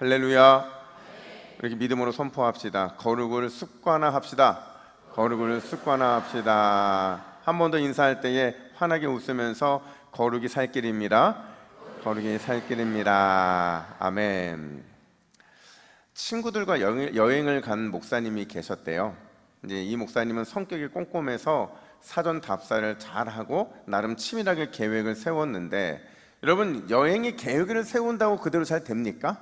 할렐루야. 이렇게 믿음으로 선포합시다. 거룩을 습관화합시다. 거룩을 습관화합시다. 한 번 더 인사할 때에 환하게 웃으면서 거룩이 살 길입니다. 거룩이 살 길입니다. 아멘. 친구들과 여행을 간 목사님이 계셨대요. 이제 이 목사님은 성격이 꼼꼼해서 사전 답사를 잘하고 나름 치밀하게 계획을 세웠는데, 여러분, 여행이 계획을 세운다고 그대로 잘 됩니까?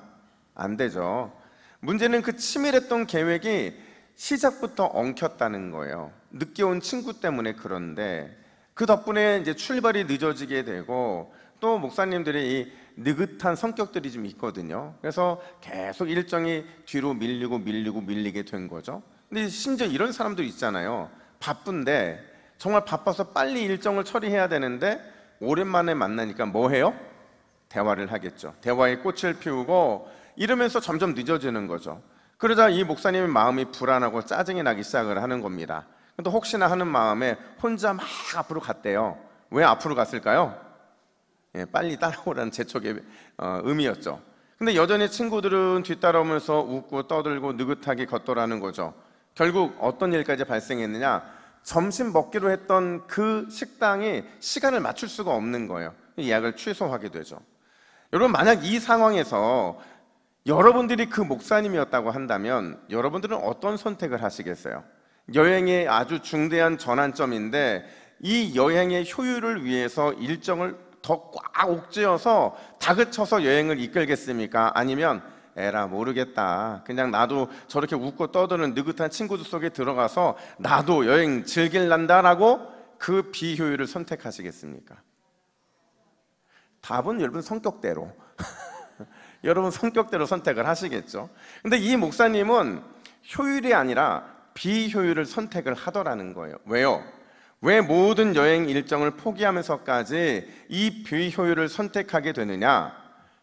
안 되죠. 문제는 그 치밀했던 계획이 시작부터 엉켰다는 거예요. 늦게 온 친구 때문에. 그런데 그 덕분에 이제 출발이 늦어지게 되고, 또 목사님들이 이 느긋한 성격들이 좀 있거든요. 그래서 계속 일정이 뒤로 밀리게 된 거죠. 근데 심지어 이런 사람도 있잖아요. 바쁜데, 정말 바빠서 빨리 일정을 처리해야 되는데 오랜만에 만나니까 뭐 해요? 대화를 하겠죠. 대화에 꽃을 피우고 이러면서 점점 늦어지는 거죠. 그러자 이 목사님의 마음이 불안하고 짜증이 나기 시작을 하는 겁니다. 또 혹시나 하는 마음에 혼자 막 앞으로 갔대요. 왜 앞으로 갔을까요? 빨리 따라오라는 재촉의 의미였죠. 근데 여전히 친구들은 뒤따라오면서 웃고 떠들고 느긋하게 걷더라는 거죠. 결국 어떤 일까지 발생했느냐? 점심 먹기로 했던 그 식당이 시간을 맞출 수가 없는 거예요. 예약을 취소하게 되죠. 여러분, 만약 이 상황에서 여러분들이 그 목사님이었다고 한다면 여러분들은 어떤 선택을 하시겠어요? 여행의 아주 중대한 전환점인데, 이 여행의 효율을 위해서 일정을 더 꽉 옥죄어서 다그쳐서 여행을 이끌겠습니까? 아니면 에라 모르겠다, 그냥 나도 저렇게 웃고 떠드는 느긋한 친구들 속에 들어가서 나도 여행 즐길란다라고 그 비효율을 선택하시겠습니까? 답은 여러분 성격대로 여러분 성격대로 선택을 하시겠죠. 근데 이 목사님은 효율이 아니라 비효율을 선택을 하더라는 거예요. 왜요? 왜 모든 여행 일정을 포기하면서까지 이 비효율을 선택하게 되느냐?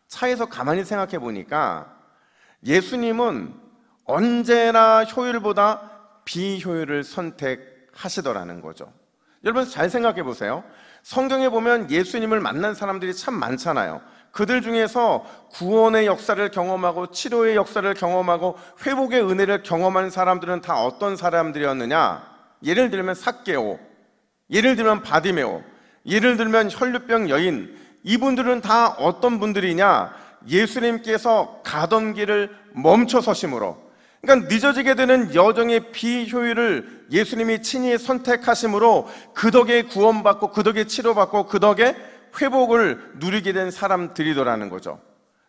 차에서 가만히 생각해 보니까 예수님은 언제나 효율보다 비효율을 선택하시더라는 거죠. 여러분 잘 생각해 보세요. 성경에 보면 예수님을 만난 사람들이 참 많잖아요. 그들 중에서 구원의 역사를 경험하고 치료의 역사를 경험하고 회복의 은혜를 경험한 사람들은 다 어떤 사람들이었느냐? 예를 들면 삭개오, 예를 들면 바디메오, 예를 들면 혈루병 여인, 이분들은 다 어떤 분들이냐? 예수님께서 가던 길을 멈춰 서심으로, 그러니까 늦어지게 되는 여정의 비효율을 예수님이 친히 선택하심으로 그 덕에 구원받고 그 덕에 치료받고 그 덕에 회복을 누리게 된 사람들이더라는 거죠.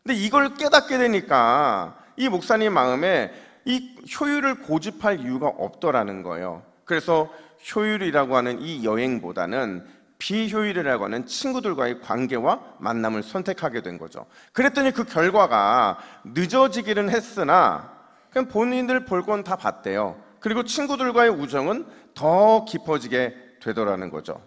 근데 이걸 깨닫게 되니까 이 목사님 마음에 이 효율을 고집할 이유가 없더라는 거예요. 그래서 효율이라고 하는 이 여행보다는 비효율이라고 하는 친구들과의 관계와 만남을 선택하게 된 거죠. 그랬더니 그 결과가 늦어지기는 했으나 그냥 본인들 볼 건 다 봤대요. 그리고 친구들과의 우정은 더 깊어지게 되더라는 거죠.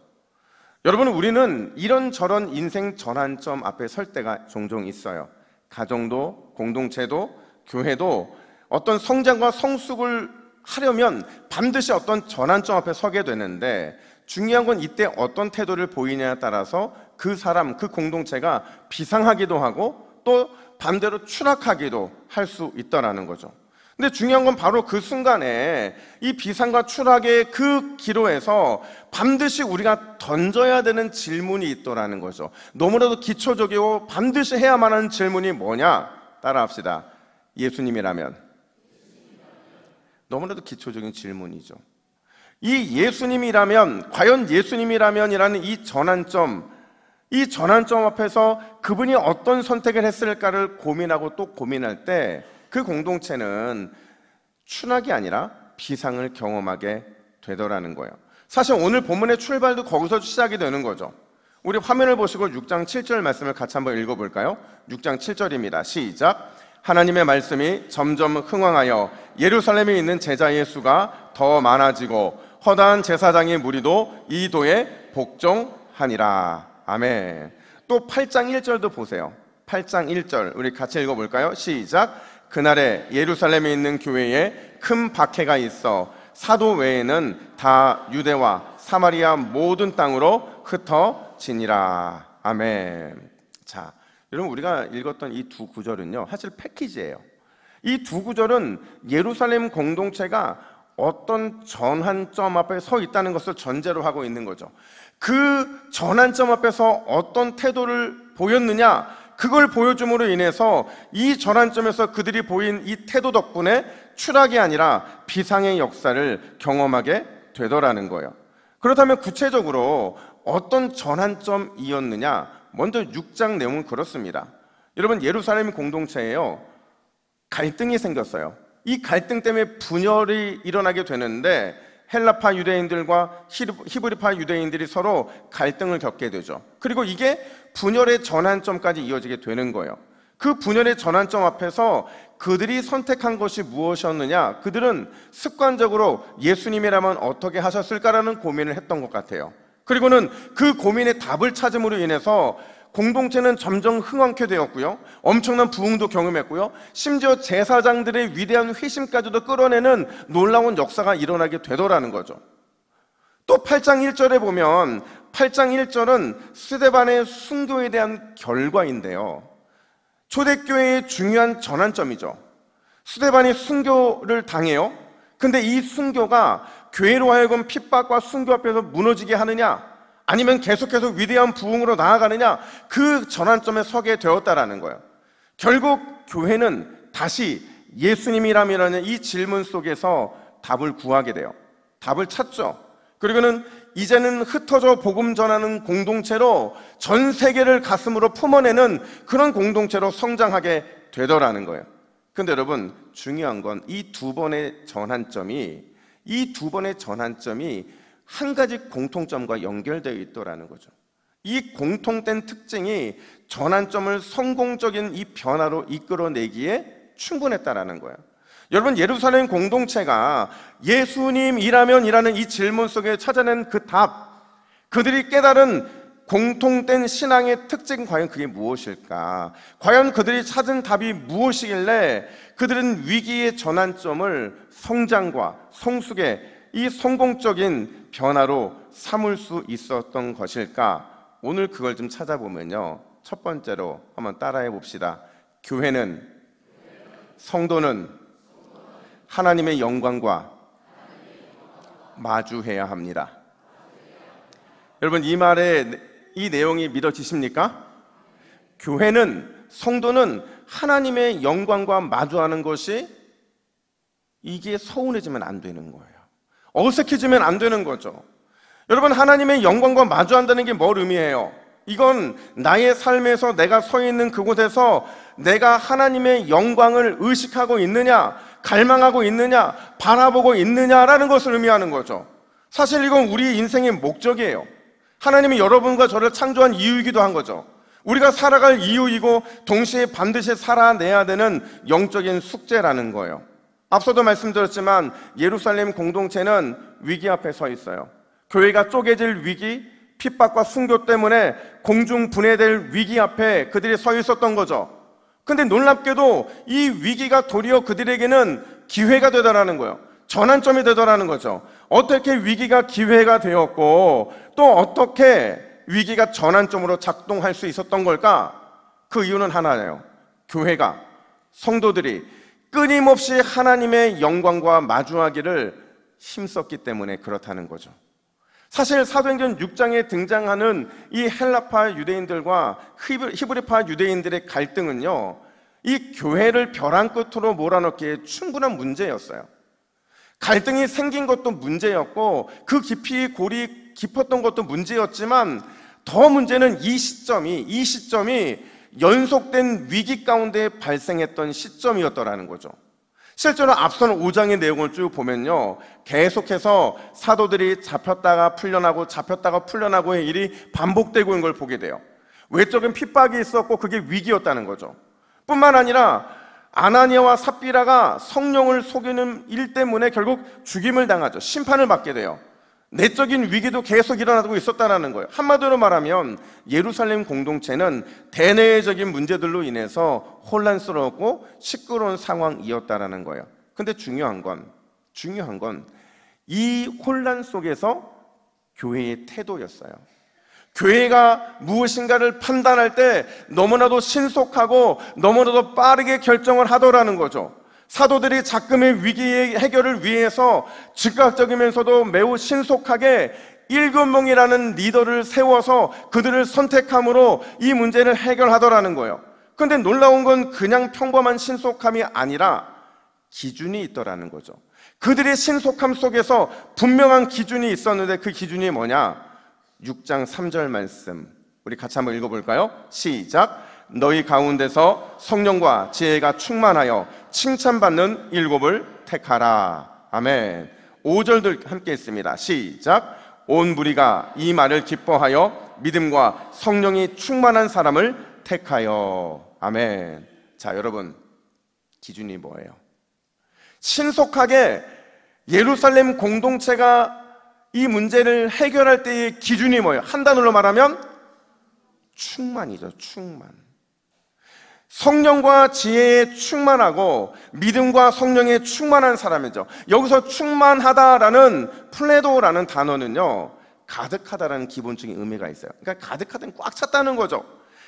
여러분, 우리는 이런저런 인생 전환점 앞에 설 때가 종종 있어요. 가정도, 공동체도, 교회도 어떤 성장과 성숙을 하려면 반드시 어떤 전환점 앞에 서게 되는데, 중요한 건 이때 어떤 태도를 보이냐에 따라서 그 사람, 그 공동체가 비상하기도 하고 또 반대로 추락하기도 할 수 있다는 거죠. 근데 중요한 건 바로 그 순간에 이 비상과 추락의 그 기로에서 반드시 우리가 던져야 되는 질문이 있더라는 거죠. 너무나도 기초적이고 반드시 해야만 하는 질문이 뭐냐? 따라합시다. 예수님이라면. 너무나도 기초적인 질문이죠. 이 예수님이라면, 과연 예수님이라면이라는 이 전환점 앞에서 그분이 어떤 선택을 했을까를 고민하고 또 고민할 때 그 공동체는 추락이 아니라 비상을 경험하게 되더라는 거예요. 사실 오늘 본문의 출발도 거기서 시작이 되는 거죠. 우리 화면을 보시고 6장 7절 말씀을 같이 한번 읽어볼까요? 6장 7절입니다. 시작. 하나님의 말씀이 점점 흥왕하여 예루살렘에 있는 제자의 수가 더 많아지고 허다한 제사장의 무리도 이 도에 복종하니라. 아멘. 또 8장 1절도 보세요. 8장 1절 우리 같이 읽어볼까요? 시작. 그날에 예루살렘에 있는 교회에 큰 박해가 있어 사도 외에는 다 유대와 사마리아 모든 땅으로 흩어지니라. 아멘. 자, 여러분, 우리가 읽었던 이 두 구절은요, 사실 패키지예요. 이 두 구절은 예루살렘 공동체가 어떤 전환점 앞에 서 있다는 것을 전제로 하고 있는 거죠. 그 전환점 앞에서 어떤 태도를 보였느냐, 그걸 보여줌으로 인해서 이 전환점에서 그들이 보인 이 태도 덕분에 추락이 아니라 비상의 역사를 경험하게 되더라는 거예요. 그렇다면 구체적으로 어떤 전환점이었느냐? 먼저 6장 내용은 그렇습니다. 여러분, 예루살렘 공동체에요, 갈등이 생겼어요. 이 갈등 때문에 분열이 일어나게 되는데 헬라파 유대인들과 히브리파 유대인들이 서로 갈등을 겪게 되죠. 그리고 이게 분열의 전환점까지 이어지게 되는 거예요. 그 분열의 전환점 앞에서 그들이 선택한 것이 무엇이었느냐? 그들은 습관적으로 예수님이라면 어떻게 하셨을까라는 고민을 했던 것 같아요. 그리고는 그 고민의 답을 찾음으로 인해서 공동체는 점점 흥왕케 되었고요, 엄청난 부흥도 경험했고요, 심지어 제사장들의 위대한 회심까지도 끌어내는 놀라운 역사가 일어나게 되더라는 거죠. 또 8장 1절에 보면 8장 1절은 스데반의 순교에 대한 결과인데요, 초대교회의 중요한 전환점이죠. 스데반이 순교를 당해요. 근데 이 순교가 교회로 하여금 핍박과 순교 앞에서 무너지게 하느냐, 아니면 계속해서 위대한 부흥으로 나아가느냐, 그 전환점에 서게 되었다라는 거예요. 결국 교회는 다시 예수님이라면 이 질문 속에서 답을 구하게 돼요. 답을 찾죠. 그리고는 이제는 흩어져 복음 전하는 공동체로 전 세계를 가슴으로 품어내는 그런 공동체로 성장하게 되더라는 거예요. 근데 여러분, 중요한 건 이 두 번의 전환점이 한 가지 공통점과 연결되어 있더라는 거죠. 이 공통된 특징이 전환점을 성공적인 이 변화로 이끌어내기에 충분했다라는 거예요. 여러분, 예루살렘 공동체가 예수님이라면이라는 이 질문 속에 찾아낸 그 답, 그들이 깨달은 공통된 신앙의 특징, 과연 그게 무엇일까? 과연 그들이 찾은 답이 무엇이길래 그들은 위기의 전환점을 성장과 성숙의 이 성공적인 변화로 삼을 수 있었던 것일까? 오늘 그걸 좀 찾아보면요, 첫 번째로 한번 따라해 봅시다. 교회는, 성도는 하나님의 영광과 마주해야 합니다. 여러분, 이 말에 이 내용이 믿어지십니까? 교회는, 성도는 하나님의 영광과 마주하는 것이, 이게 서운해지면 안 되는 거예요. 어색해지면 안 되는 거죠. 여러분, 하나님의 영광과 마주한다는 게 뭘 의미해요? 이건 나의 삶에서 내가 서 있는 그곳에서 내가 하나님의 영광을 의식하고 있느냐, 갈망하고 있느냐, 바라보고 있느냐라는 것을 의미하는 거죠. 사실 이건 우리 인생의 목적이에요. 하나님이 여러분과 저를 창조한 이유이기도 한 거죠. 우리가 살아갈 이유이고 동시에 반드시 살아내야 되는 영적인 숙제라는 거예요. 앞서도 말씀드렸지만 예루살렘 공동체는 위기 앞에 서 있어요. 교회가 쪼개질 위기, 핍박과 순교 때문에 공중 분해될 위기 앞에 그들이 서 있었던 거죠. 근데 놀랍게도 이 위기가 도리어 그들에게는 기회가 되더라는 거예요. 전환점이 되더라는 거죠. 어떻게 위기가 기회가 되었고 또 어떻게 위기가 전환점으로 작동할 수 있었던 걸까? 그 이유는 하나예요. 교회가, 성도들이 끊임없이 하나님의 영광과 마주하기를 힘썼기 때문에 그렇다는 거죠. 사실 사도행전 6장에 등장하는 이 헬라파 유대인들과 히브리파 유대인들의 갈등은요, 이 교회를 벼랑 끝으로 몰아넣기에 충분한 문제였어요. 갈등이 생긴 것도 문제였고 그 깊이 골이 깊었던 것도 문제였지만 더 문제는 이 시점이 연속된 위기 가운데 발생했던 시점이었더라는 거죠. 실제로 앞선 5장의 내용을 쭉 보면요, 계속해서 사도들이 잡혔다가 풀려나고의 일이 반복되고 있는 걸 보게 돼요. 외적인 핍박이 있었고 그게 위기였다는 거죠. 뿐만 아니라 아나니아와 삽비라가 성령을 속이는 일 때문에 결국 죽임을 당하죠. 심판을 받게 돼요. 내적인 위기도 계속 일어나고 있었다는 거예요. 한마디로 말하면 예루살렘 공동체는 대내적인 문제들로 인해서 혼란스러웠고 시끄러운 상황이었다는 거예요. 근데 중요한 건 이 혼란 속에서 교회의 태도였어요. 교회가 무엇인가를 판단할 때 너무나도 신속하고 너무나도 빠르게 결정을 하더라는 거죠. 사도들이 작금의 위기의 해결을 위해서 즉각적이면서도 매우 신속하게 7명이라는 리더를 세워서 그들을 선택함으로 이 문제를 해결하더라는 거예요. 그런데 놀라운 건 그냥 평범한 신속함이 아니라 기준이 있더라는 거죠. 그들의 신속함 속에서 분명한 기준이 있었는데 그 기준이 뭐냐? 6장 3절 말씀 우리 같이 한번 읽어볼까요? 시작. 너희 가운데서 성령과 지혜가 충만하여 칭찬받는 7을 택하라. 아멘. 5절들 함께 있습니다. 시작. 온 무리가 이 말을 기뻐하여 믿음과 성령이 충만한 사람을 택하여. 아멘. 자, 여러분, 기준이 뭐예요? 신속하게 예루살렘 공동체가 이 문제를 해결할 때의 기준이 뭐예요? 한 단어로 말하면 충만이죠. 충만. 성령과 지혜에 충만하고 믿음과 성령에 충만한 사람이죠. 여기서 충만하다라는 플레도라는 단어는요, 가득하다라는 기본적인 의미가 있어요. 그러니까 가득하다는 꽉 찼다는 거죠.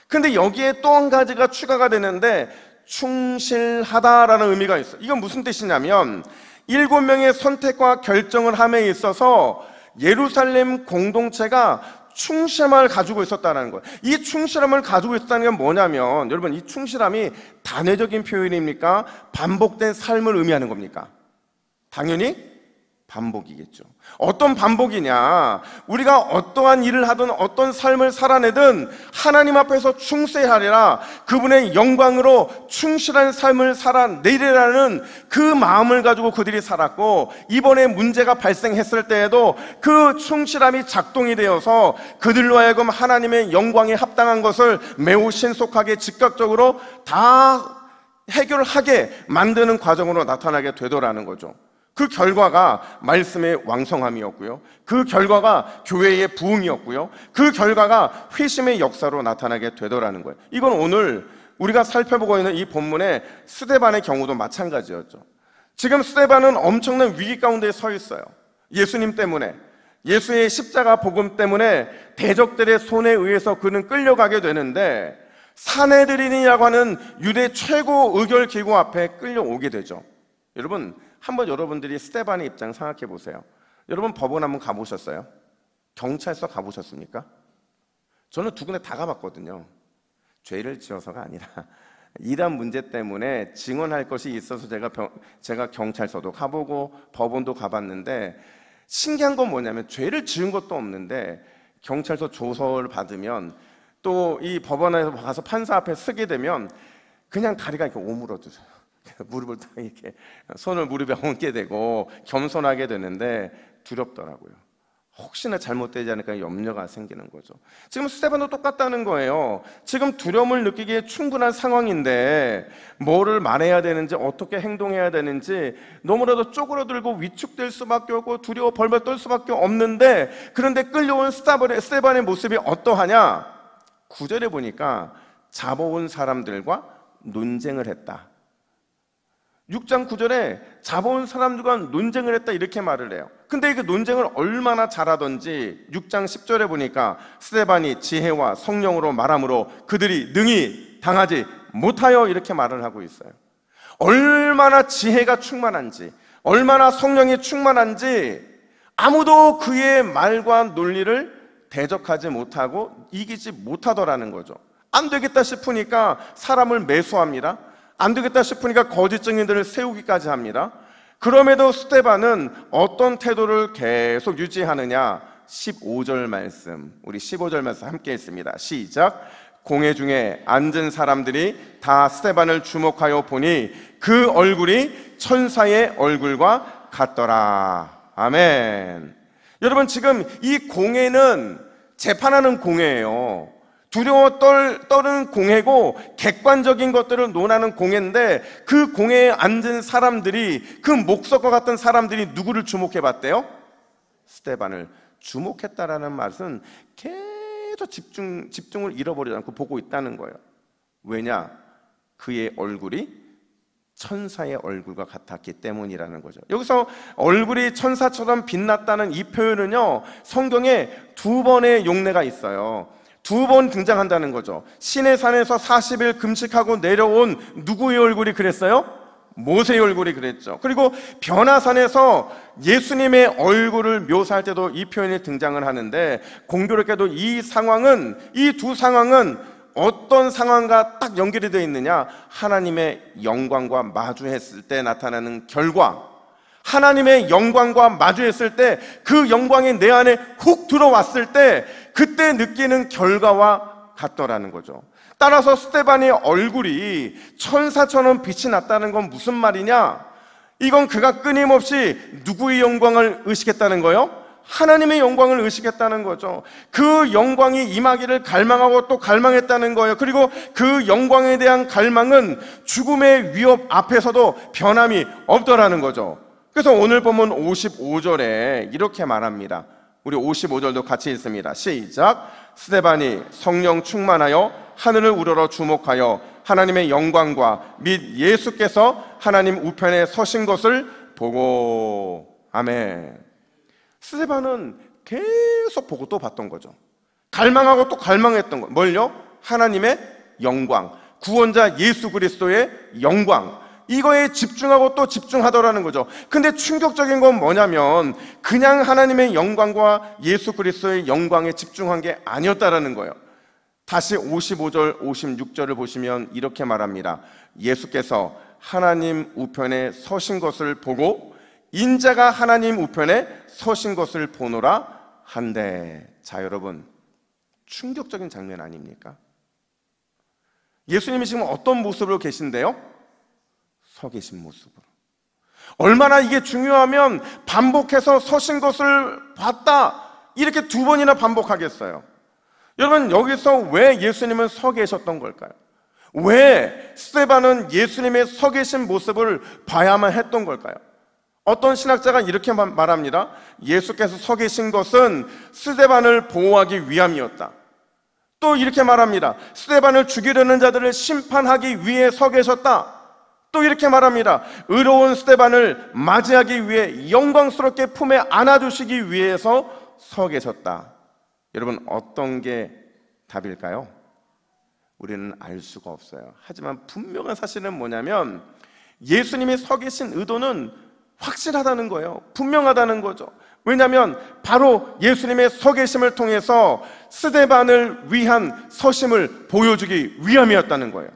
근데 여기에 또 한 가지가 추가가 되는데 충실하다라는 의미가 있어요. 이건 무슨 뜻이냐면 7명의 선택과 결정을 함에 있어서 예루살렘 공동체가 충실함을 가지고 있었다는 거예요. 이 충실함을 가지고 있었다는 건 뭐냐면, 여러분, 이 충실함이 단회적인 표현입니까? 반복된 삶을 의미하는 겁니까? 당연히 반복이겠죠. 어떤 반복이냐? 우리가 어떠한 일을 하든 어떤 삶을 살아내든 하나님 앞에서 충실하리라, 그분의 영광으로 충실한 삶을 살아내리라는 그 마음을 가지고 그들이 살았고, 이번에 문제가 발생했을 때에도 그 충실함이 작동이 되어서 그들로 하여금 하나님의 영광에 합당한 것을 매우 신속하게 즉각적으로 다 해결하게 만드는 과정으로 나타나게 되더라는 거죠. 그 결과가 말씀의 왕성함이었고요, 그 결과가 교회의 부흥이었고요, 그 결과가 회심의 역사로 나타나게 되더라는 거예요. 이건 오늘 우리가 살펴보고 있는 이 본문의 스데반의 경우도 마찬가지였죠. 지금 스데반은 엄청난 위기 가운데 서 있어요. 예수님 때문에, 예수의 십자가 복음 때문에 대적들의 손에 의해서 그는 끌려가게 되는데, 사내들인이라고 하는 유대 최고 의결 기구 앞에 끌려오게 되죠. 여러분, 한번 여러분들이 스데반의 입장 생각해 보세요. 여러분, 법원 한번 가보셨어요? 경찰서 가보셨습니까? 저는 두 군데 다 가봤거든요. 죄를 지어서가 아니라 이런 문제 때문에 증언할 것이 있어서 제가 경찰서도 가보고 법원도 가봤는데, 신기한 건 뭐냐면 죄를 지은 것도 없는데 경찰서 조서를 받으면, 또 이 법원에서 가서 판사 앞에 서게 되면 그냥 다리가 이렇게 오므러져요. 무릎을 딱 이렇게, 손을 무릎에 얹게 되고 겸손하게 되는데 두렵더라고요. 혹시나 잘못되지 않을까 염려가 생기는 거죠. 지금 스데반도 똑같다는 거예요. 지금 두려움을 느끼기에 충분한 상황인데 뭐를 말해야 되는지, 어떻게 행동해야 되는지 너무나도 쪼그러들고 위축될 수밖에 없고 두려워 벌벌 떨 수밖에 없는데, 그런데 끌려온 스데반의 모습이 어떠하냐? 9절에 보니까 잡아온 사람들과 논쟁을 했다. 6장 9절에 잡아온 사람들과 논쟁을 했다, 이렇게 말을 해요. 근데 그 논쟁을 얼마나 잘하던지 6장 10절에 보니까 스데반이 지혜와 성령으로 말함으로 그들이 능히 당하지 못하여, 이렇게 말을 하고 있어요. 얼마나 지혜가 충만한지, 얼마나 성령이 충만한지 아무도 그의 말과 논리를 대적하지 못하고 이기지 못하더라는 거죠. 안 되겠다 싶으니까 사람을 매수합니다. 안 되겠다 싶으니까 거짓 증인들을 세우기까지 합니다. 그럼에도 스데반은 어떤 태도를 계속 유지하느냐? 15절 말씀, 우리 15절 말씀 함께 있습니다. 시작. 공회 중에 앉은 사람들이 다 스데반을 주목하여 보니 그 얼굴이 천사의 얼굴과 같더라. 아멘. 여러분, 지금 이 공회는 재판하는 공회예요. 두려워 떠는 공회고 객관적인 것들을 논하는 공회인데, 그 공회에 앉은 사람들이, 그 목석과 같은 사람들이 누구를 주목해봤대요? 스데반을 주목했다라는 말은 계속 집중을 잃어버리지 않고 보고 있다는 거예요. 왜냐? 그의 얼굴이 천사의 얼굴과 같았기 때문이라는 거죠. 여기서 얼굴이 천사처럼 빛났다는 이 표현은요, 성경에 2번의 용례가 있어요. 2번 등장한다는 거죠. 시내산에서 40일 금식하고 내려온 누구의 얼굴이 그랬어요? 모세의 얼굴이 그랬죠. 그리고 변화산에서 예수님의 얼굴을 묘사할 때도 이 표현이 등장을 하는데, 공교롭게도 이 두 상황은 어떤 상황과 딱 연결이 되어 있느냐? 하나님의 영광과 마주했을 때 나타나는 결과, 하나님의 영광과 마주했을 때 그 영광이 내 안에 훅 들어왔을 때 그때 느끼는 결과와 같더라는 거죠. 따라서 스데반의 얼굴이 천사처럼 빛이 났다는 건 무슨 말이냐? 이건 그가 끊임없이 누구의 영광을 의식했다는 거요? 하나님의 영광을 의식했다는 거죠. 그 영광이 임하기를 갈망하고 또 갈망했다는 거예요. 그리고 그 영광에 대한 갈망은 죽음의 위협 앞에서도 변함이 없더라는 거죠. 그래서 오늘 본문 55절에 이렇게 말합니다. 우리 55절도 같이 읽습니다. 시작. 스데반이 성령 충만하여 하늘을 우러러 주목하여 하나님의 영광과 및 예수께서 하나님 우편에 서신 것을 보고. 아멘. 스데반은 계속 보고 또 봤던 거죠. 갈망하고 또 갈망했던 거. 뭘요? 하나님의 영광, 구원자 예수 그리스도의 영광, 이거에 집중하고 또 집중하더라는 거죠. 근데 충격적인 건 뭐냐면 그냥 하나님의 영광과 예수 그리스도의 영광에 집중한 게 아니었다라는 거예요. 다시 55절 56절을 보시면 이렇게 말합니다. 예수께서 하나님 우편에 서신 것을 보고 인자가 하나님 우편에 서신 것을 보노라 한데. 자, 여러분, 충격적인 장면 아닙니까? 예수님이 지금 어떤 모습으로 계신데요? 서 계신 모습으로. 얼마나 이게 중요하면 반복해서 서신 것을 봤다 이렇게 2번이나 반복하겠어요. 여러분, 여기서 왜 예수님은 서 계셨던 걸까요? 왜 스데반은 예수님의 서 계신 모습을 봐야만 했던 걸까요? 어떤 신학자가 이렇게 말합니다. 예수께서 서 계신 것은 스데반을 보호하기 위함이었다. 또 이렇게 말합니다. 스데반을 죽이려는 자들을 심판하기 위해 서 계셨다. 또 이렇게 말합니다. 의로운 스데반을 맞이하기 위해 영광스럽게 품에 안아주시기 위해서 서 계셨다. 여러분, 어떤 게 답일까요? 우리는 알 수가 없어요. 하지만 분명한 사실은 뭐냐면 예수님이 서 계신 의도는 확실하다는 거예요. 분명하다는 거죠. 왜냐하면 바로 예수님의 서 계심을 통해서 스데반을 위한 서심을 보여주기 위함이었다는 거예요.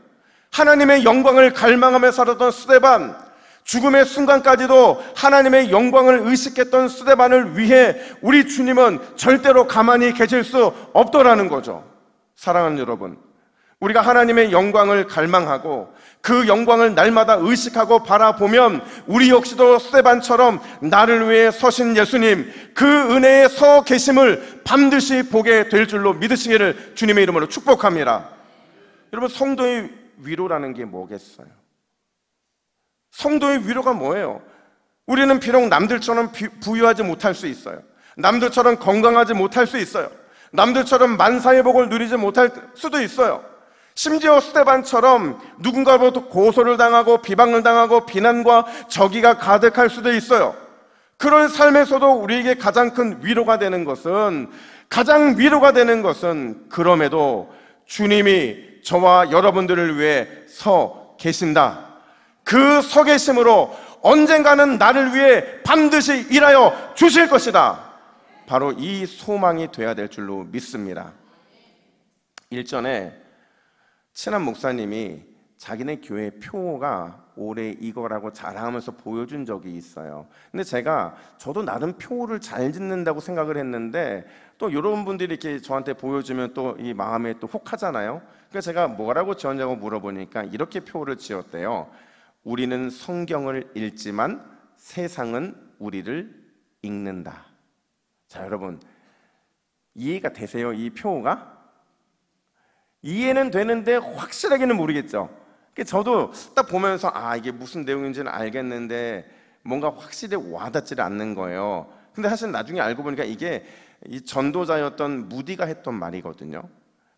하나님의 영광을 갈망하며 살았던 스데반, 죽음의 순간까지도 하나님의 영광을 의식했던 스데반을 위해 우리 주님은 절대로 가만히 계실 수 없더라는 거죠. 사랑하는 여러분, 우리가 하나님의 영광을 갈망하고 그 영광을 날마다 의식하고 바라보면 우리 역시도 스데반처럼 나를 위해 서신 예수님, 그 은혜에 서 계심을 반드시 보게 될 줄로 믿으시기를 주님의 이름으로 축복합니다. 여러분, 성도의 위로라는 게 뭐겠어요? 성도의 위로가 뭐예요? 우리는 비록 남들처럼 부유하지 못할 수 있어요. 남들처럼 건강하지 못할 수 있어요. 남들처럼 만사의 복을 누리지 못할 수도 있어요. 심지어 스데반처럼 누군가로부터 고소를 당하고 비방을 당하고 비난과 적의가 가득할 수도 있어요. 그런 삶에서도 우리에게 가장 위로가 되는 것은 그럼에도 주님이 저와 여러분들을 위해 서 계신다. 그 서 계심으로 언젠가는 나를 위해 반드시 일하여 주실 것이다. 바로 이 소망이 돼야 될 줄로 믿습니다. 일전에 친한 목사님이 자기네 교회 표가 올해 이거라고 자랑하면서 보여준 적이 있어요. 근데 저도 나름 표를 잘 짓는다고 생각을 했는데 또 이런 분들이 이렇게 저한테 보여주면 또 이 마음에 또 혹하잖아요. 그래서 제가 뭐라고 지었냐고 물어보니까 이렇게 표를 지었대요. 우리는 성경을 읽지만 세상은 우리를 읽는다. 자, 여러분, 이해가 되세요? 이 표가? 이해는 되는데 확실하게는 모르겠죠. 저도 딱 보면서 이게 무슨 내용인지는 알겠는데 뭔가 확실히 와닿지를 않는 거예요. 근데 사실 나중에 알고 보니까 이게 이 전도자였던 무디가 했던 말이거든요.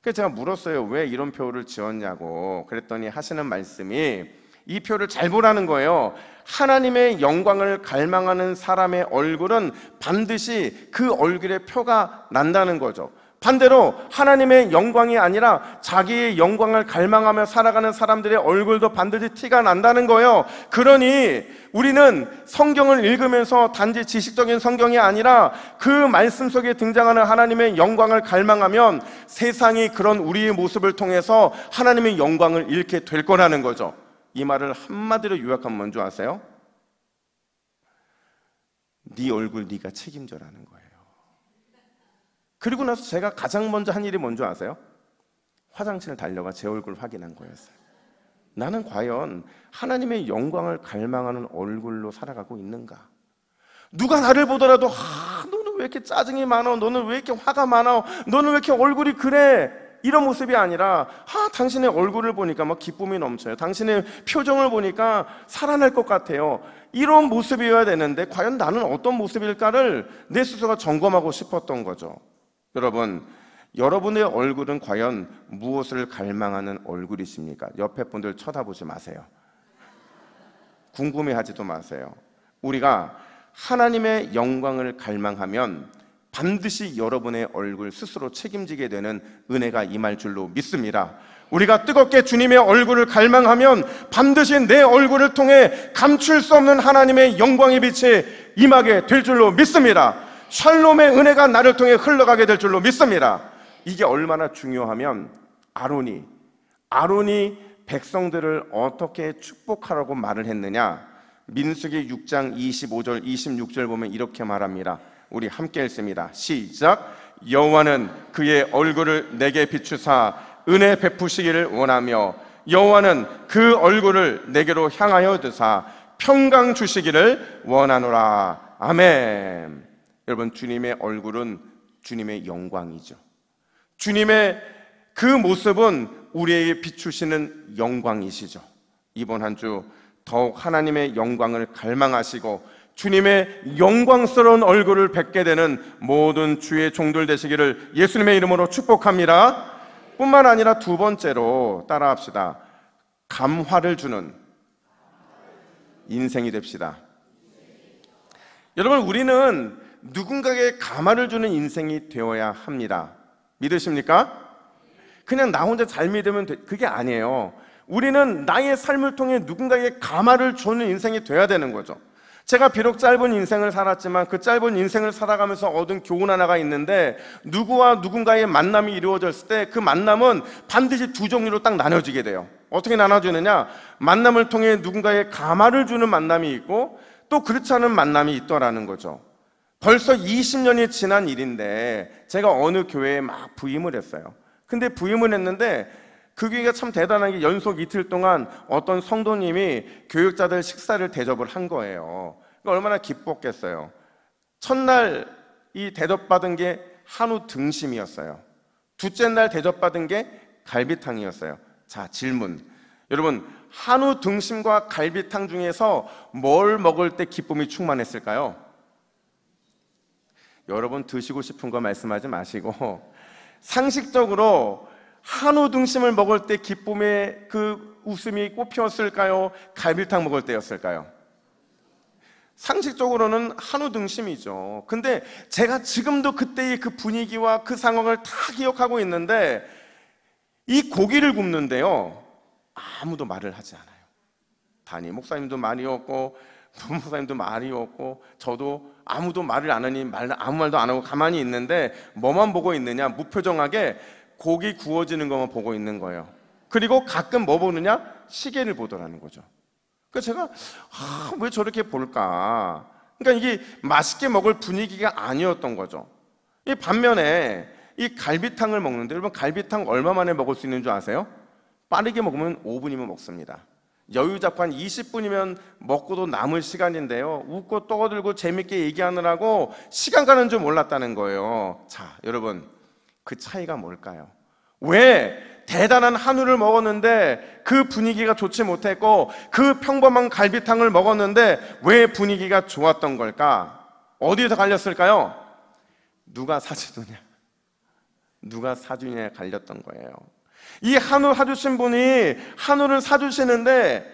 그래서 제가 물었어요. 왜 이런 표를 지었냐고. 그랬더니 하시는 말씀이 이 표를 잘 보라는 거예요. 하나님의 영광을 갈망하는 사람의 얼굴은 반드시 그 얼굴에 표가 난다는 거죠. 반대로 하나님의 영광이 아니라 자기의 영광을 갈망하며 살아가는 사람들의 얼굴도 반드시 티가 난다는 거예요. 그러니 우리는 성경을 읽으면서 단지 지식적인 성경이 아니라 그 말씀 속에 등장하는 하나님의 영광을 갈망하면 세상이 그런 우리의 모습을 통해서 하나님의 영광을 잃게 될 거라는 거죠. 이 말을 한마디로 요약하면 뭔지 아세요? 네 얼굴 네가 책임져라는 거예요. 그리고 나서 제가 가장 먼저 한 일이 뭔지 아세요? 화장실을 달려가 제 얼굴 확인한 거였어요. 나는 과연 하나님의 영광을 갈망하는 얼굴로 살아가고 있는가? 누가 나를 보더라도 너는 왜 이렇게 짜증이 많아? 너는 왜 이렇게 화가 많아? 너는 왜 이렇게 얼굴이 그래? 이런 모습이 아니라 당신의 얼굴을 보니까 막 기쁨이 넘쳐요. 당신의 표정을 보니까 살아날 것 같아요. 이런 모습이어야 되는데 과연 나는 어떤 모습일까를 내 스스로가 점검하고 싶었던 거죠. 여러분, 여러분의 얼굴은 과연 무엇을 갈망하는 얼굴이십니까? 옆에 분들 쳐다보지 마세요. 궁금해하지도 마세요. 우리가 하나님의 영광을 갈망하면 반드시 여러분의 얼굴 스스로 책임지게 되는 은혜가 임할 줄로 믿습니다. 우리가 뜨겁게 주님의 얼굴을 갈망하면 반드시 내 얼굴을 통해 감출 수 없는 하나님의 영광의 빛이 임하게 될 줄로 믿습니다. 샬롬의 은혜가 나를 통해 흘러가게 될 줄로 믿습니다. 이게 얼마나 중요하면 아론이 백성들을 어떻게 축복하라고 말을 했느냐? 민수기 6장 25절 26절 보면 이렇게 말합니다. 우리 함께 읽습니다. 시작. 여호와는 그의 얼굴을 내게 비추사 은혜 베푸시기를 원하며 여호와는 그 얼굴을 내게로 향하여 드사 평강 주시기를 원하노라. 아멘. 여러분, 주님의 얼굴은 주님의 영광이죠. 주님의 그 모습은 우리에게 비추시는 영광이시죠. 이번 한 주 더욱 하나님의 영광을 갈망하시고 주님의 영광스러운 얼굴을 뵙게 되는 모든 주의 종들 되시기를 예수님의 이름으로 축복합니다. 뿐만 아니라 두 번째로 따라합시다. 감화를 주는 인생이 됩시다. 여러분, 우리는 누군가에게 감화를 주는 인생이 되어야 합니다. 믿으십니까? 그냥 나 혼자 잘 믿으면 그게 아니에요. 우리는 나의 삶을 통해 누군가에게 감화를 주는 인생이 돼야 되는 거죠. 제가 비록 짧은 인생을 살았지만 그 짧은 인생을 살아가면서 얻은 교훈 하나가 있는데, 누구와 누군가의 만남이 이루어졌을 때 그 만남은 반드시 두 종류로 딱 나눠지게 돼요. 어떻게 나눠지느냐? 만남을 통해 누군가의 감화를 주는 만남이 있고 또 그렇지 않은 만남이 있더라는 거죠. 벌써 20년이 지난 일인데 제가 어느 교회에 막 부임을 했어요. 근데 부임을 했는데 그 교회가 참 대단한 게 연속 이틀 동안 어떤 성도님이 교육자들 식사를 대접을 한 거예요. 얼마나 기뻤겠어요. 첫날 이 대접받은 게 한우 등심이었어요. 둘째 날 대접받은 게 갈비탕이었어요. 자, 질문. 여러분, 한우 등심과 갈비탕 중에서 뭘 먹을 때 기쁨이 충만했을까요? 여러분, 드시고 싶은 거 말씀하지 마시고 상식적으로 한우 등심을 먹을 때 기쁨의 그 웃음이 꽃피었을까요? 갈비탕 먹을 때였을까요? 상식적으로는 한우 등심이죠. 근데 제가 지금도 그때의 그 분위기와 그 상황을 다 기억하고 있는데, 이 고기를 굽는데요, 아무도 말을 하지 않아요. 담임 목사님도 말이 없고 부목사님도 말이 없고 저도 아무도 말을 안 하니 아무 말도 안 하고 가만히 있는데 뭐만 보고 있느냐? 무표정하게 고기 구워지는 것만 보고 있는 거예요. 그리고 가끔 뭐 보느냐? 시계를 보더라는 거죠. 그래서 제가 왜 저렇게 볼까? 그러니까 이게 맛있게 먹을 분위기가 아니었던 거죠. 이 반면에 이 갈비탕을 먹는데, 여러분 갈비탕 얼마 만에 먹을 수 있는 줄 아세요? 빠르게 먹으면 5분이면 먹습니다. 여유 잡고 한 20분이면 먹고도 남을 시간인데요, 웃고 떠들고 재밌게 얘기하느라고 시간 가는 줄 몰랐다는 거예요. 자, 여러분, 그 차이가 뭘까요? 왜 대단한 한우를 먹었는데 그 분위기가 좋지 못했고, 그 평범한 갈비탕을 먹었는데 왜 분위기가 좋았던 걸까? 어디에서 갈렸을까요? 누가 사주느냐, 누가 사주냐에 갈렸던 거예요. 이 한우 사주신 분이 한우를 사주시는데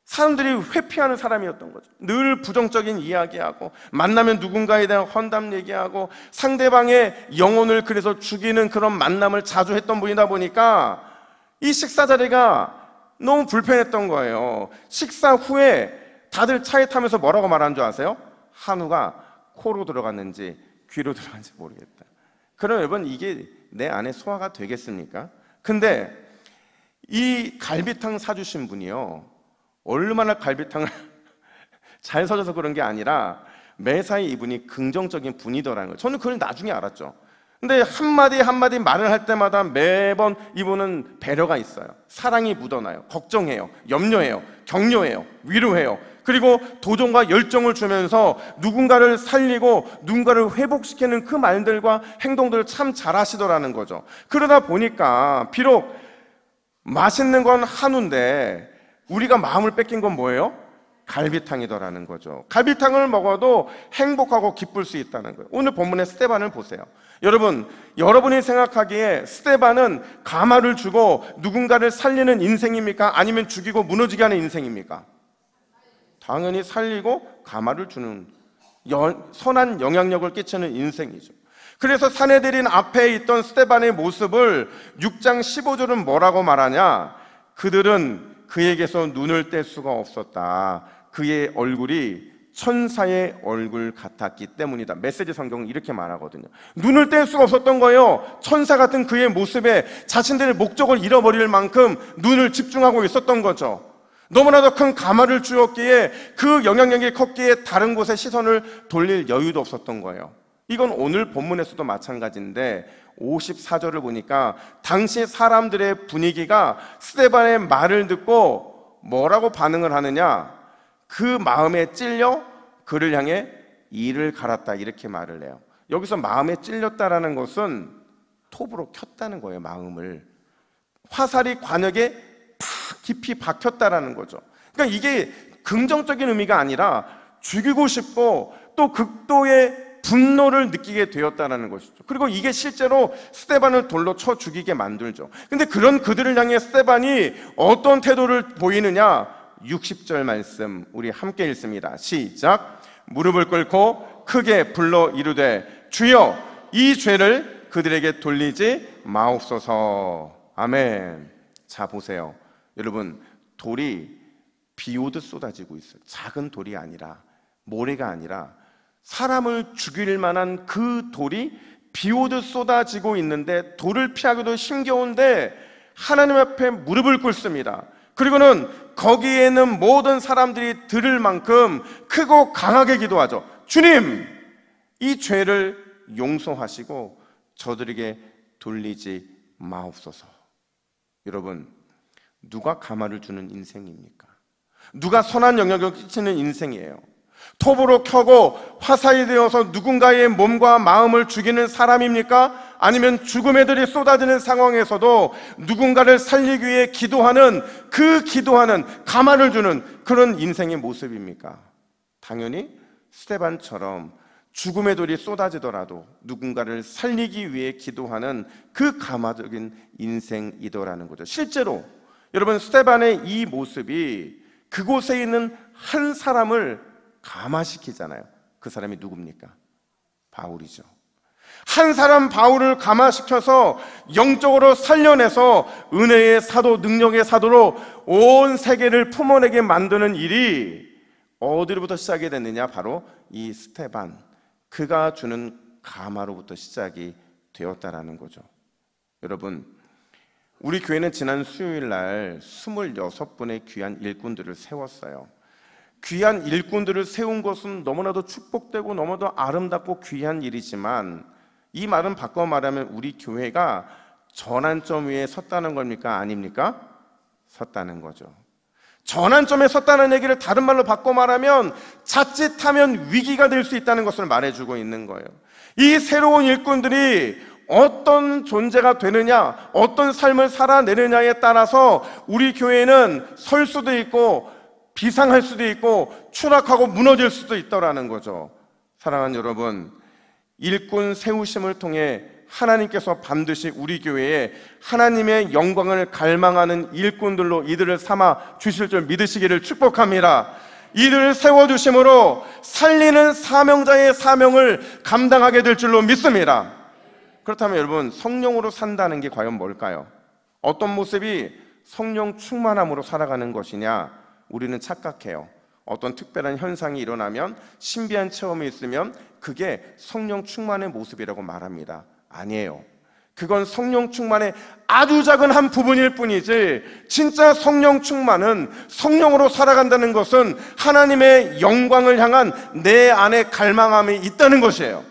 사람들이 회피하는 사람이었던 거죠. 늘 부정적인 이야기하고, 만나면 누군가에 대한 헌담 얘기하고, 상대방의 영혼을 그래서 죽이는 그런 만남을 자주 했던 분이다 보니까 이 식사 자리가 너무 불편했던 거예요. 식사 후에 다들 차에 타면서 뭐라고 말하는 줄 아세요? 한우가 코로 들어갔는지 귀로 들어갔는지 모르겠다. 그럼 여러분, 이게 내 안에 소화가 되겠습니까? 근데 이 갈비탕 사주신 분이요, 얼마나 갈비탕을 잘 사줘서 그런 게 아니라 매사에 이분이 긍정적인 분이더라는 거예요. 저는 그걸 나중에 알았죠. 근데 한마디 한마디 말을 할 때마다 매번 이분은 배려가 있어요. 사랑이 묻어나요. 걱정해요. 염려해요. 격려해요. 위로해요. 그리고 도전과 열정을 주면서 누군가를 살리고 누군가를 회복시키는 그 말들과 행동들을 참 잘하시더라는 거죠. 그러다 보니까 비록 맛있는 건 한우인데 우리가 마음을 뺏긴 건 뭐예요? 갈비탕이더라는 거죠. 갈비탕을 먹어도 행복하고 기쁠 수 있다는 거예요. 오늘 본문의 스데반을 보세요. 여러분이 생각하기에 스데반은 가마를 주고 누군가를 살리는 인생입니까? 아니면 죽이고 무너지게 하는 인생입니까? 당연히 살리고 가마를 주는 선한 영향력을 끼치는 인생이죠. 그래서 사내들인 앞에 있던 스데반의 모습을 6장 15절은 뭐라고 말하냐? 그들은 그에게서 눈을 뗄 수가 없었다. 그의 얼굴이 천사의 얼굴 같았기 때문이다. 메시지 성경은 이렇게 말하거든요. 눈을 뗄 수가 없었던 거예요. 천사 같은 그의 모습에 자신들의 목적을 잃어버릴 만큼 눈을 집중하고 있었던 거죠. 너무나도 큰 가마를 주었기에 그 영향력이 컸기에 다른 곳에 시선을 돌릴 여유도 없었던 거예요. 이건 오늘 본문에서도 마찬가지인데 54절을 보니까 당시 사람들의 분위기가 스데반의 말을 듣고 뭐라고 반응을 하느냐? 그 마음에 찔려 그를 향해 이를 갈았다, 이렇게 말을 해요. 여기서 마음에 찔렸다라는 것은 톱으로 켰다는 거예요. 마음을 화살이 관역에 팍 깊이 박혔다라는 거죠. 그러니까 이게 긍정적인 의미가 아니라 죽이고 싶고 또 극도의 분노를 느끼게 되었다는 것이죠. 그리고 이게 실제로 스데반을 돌로 쳐 죽이게 만들죠. 근데 그런 그들을 향해 스데반이 어떤 태도를 보이느냐? 60절 말씀 우리 함께 읽습니다. 시작. 무릎을 꿇고 크게 불러 이르되 주여 이 죄를 그들에게 돌리지 마옵소서. 아멘. 자, 보세요. 여러분, 돌이 비 오듯 쏟아지고 있어요. 작은 돌이 아니라, 모래가 아니라 사람을 죽일 만한 그 돌이 비 오듯 쏟아지고 있는데 돌을 피하기도 힘겨운데 하나님 앞에 무릎을 꿇습니다. 그리고는 거기에는 모든 사람들이 들을 만큼 크고 강하게 기도하죠. 주님, 이 죄를 용서하시고 저들에게 돌리지 마옵소서. 여러분, 누가 가마를 주는 인생입니까? 누가 선한 영향력을 끼치는 인생이에요? 톱으로 켜고 화살이 되어서 누군가의 몸과 마음을 죽이는 사람입니까? 아니면 죽음의 들이 쏟아지는 상황에서도 누군가를 살리기 위해 기도하는, 그 기도하는, 가마를 주는 그런 인생의 모습입니까? 당연히 스데반처럼 죽음의 돌이 쏟아지더라도 누군가를 살리기 위해 기도하는 그 가마적인 인생이더라는 거죠. 실제로 여러분, 스데반의 이 모습이 그곳에 있는 한 사람을 감화시키잖아요. 그 사람이 누굽니까? 바울이죠. 한 사람 바울을 감화시켜서 영적으로 살려내서 은혜의 사도, 능력의 사도로 온 세계를 품어내게 만드는 일이 어디로부터 시작이 됐느냐? 바로 이 스데반, 그가 주는 가마로부터 시작이 되었다라는 거죠. 여러분, 우리 교회는 지난 수요일 날 26분의 귀한 일꾼들을 세웠어요. 귀한 일꾼들을 세운 것은 너무나도 축복되고 너무나도 아름답고 귀한 일이지만 이 말은 바꿔 말하면 우리 교회가 전환점 위에 섰다는 겁니까? 아닙니까? 섰다는 거죠. 전환점에 섰다는 얘기를 다른 말로 바꿔 말하면 자칫하면 위기가 될 수 있다는 것을 말해주고 있는 거예요. 이 새로운 일꾼들이 어떤 존재가 되느냐, 어떤 삶을 살아내느냐에 따라서 우리 교회는 설 수도 있고 비상할 수도 있고 추락하고 무너질 수도 있더라는 거죠. 사랑하는 여러분, 일꾼 세우심을 통해 하나님께서 반드시 우리 교회에 하나님의 영광을 갈망하는 일꾼들로 이들을 삼아 주실 줄 믿으시기를 축복합니다. 이들을 세워주심으로 살리는 사명자의 사명을 감당하게 될 줄로 믿습니다. 그렇다면 여러분, 성령으로 산다는 게 과연 뭘까요? 어떤 모습이 성령 충만함으로 살아가는 것이냐? 우리는 착각해요. 어떤 특별한 현상이 일어나면, 신비한 체험이 있으면 그게 성령 충만의 모습이라고 말합니다. 아니에요. 그건 성령 충만의 아주 작은 한 부분일 뿐이지, 진짜 성령 충만은, 성령으로 살아간다는 것은 하나님의 영광을 향한 내 안에 갈망함이 있다는 것이에요.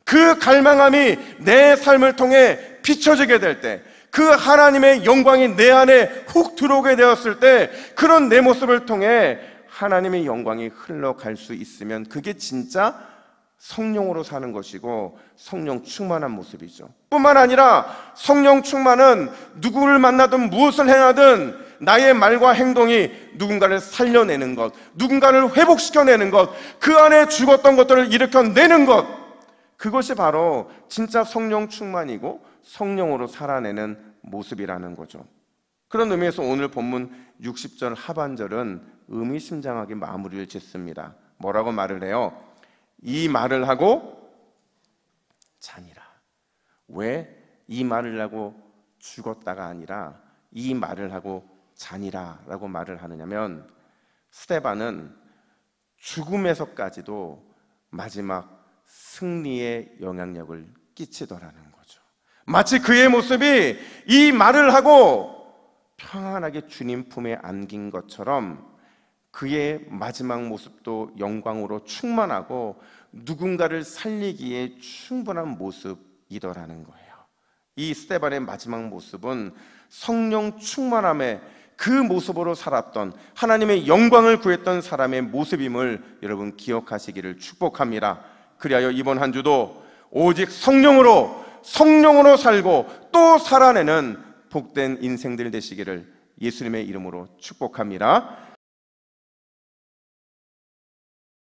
그 갈망함이 내 삶을 통해 비춰지게 될 때, 그 하나님의 영광이 내 안에 훅 들어오게 되었을 때, 그런 내 모습을 통해 하나님의 영광이 흘러갈 수 있으면 그게 진짜 성령으로 사는 것이고 성령 충만한 모습이죠. 뿐만 아니라 성령 충만은 누구를 만나든 무엇을 행하든 나의 말과 행동이 누군가를 살려내는 것, 누군가를 회복시켜내는 것, 그 안에 죽었던 것들을 일으켜내는 것, 그것이 바로 진짜 성령 충만이고 성령으로 살아내는 모습이라는 거죠. 그런 의미에서 오늘 본문 60절 하반절은 의미심장하게 마무리를 짓습니다. 뭐라고 말을 해요? 이 말을 하고 자니라. 왜 이 말을 하고 죽었다가 아니라 이 말을 하고 자니라 라고 말을 하느냐면, 스데반은 죽음에서까지도 마지막 승리의 영향력을 끼치더라는 거죠. 마치 그의 모습이 이 말을 하고 평안하게 주님 품에 안긴 것처럼 그의 마지막 모습도 영광으로 충만하고 누군가를 살리기에 충분한 모습이더라는 거예요. 이 스데반의 마지막 모습은 성령 충만함의 그 모습으로 살았던, 하나님의 영광을 구했던 사람의 모습임을 여러분 기억하시기를 축복합니다. 그리하여 이번 한 주도 오직 성령으로 살고 또 살아내는 복된 인생들 되시기를 예수님의 이름으로 축복합니다.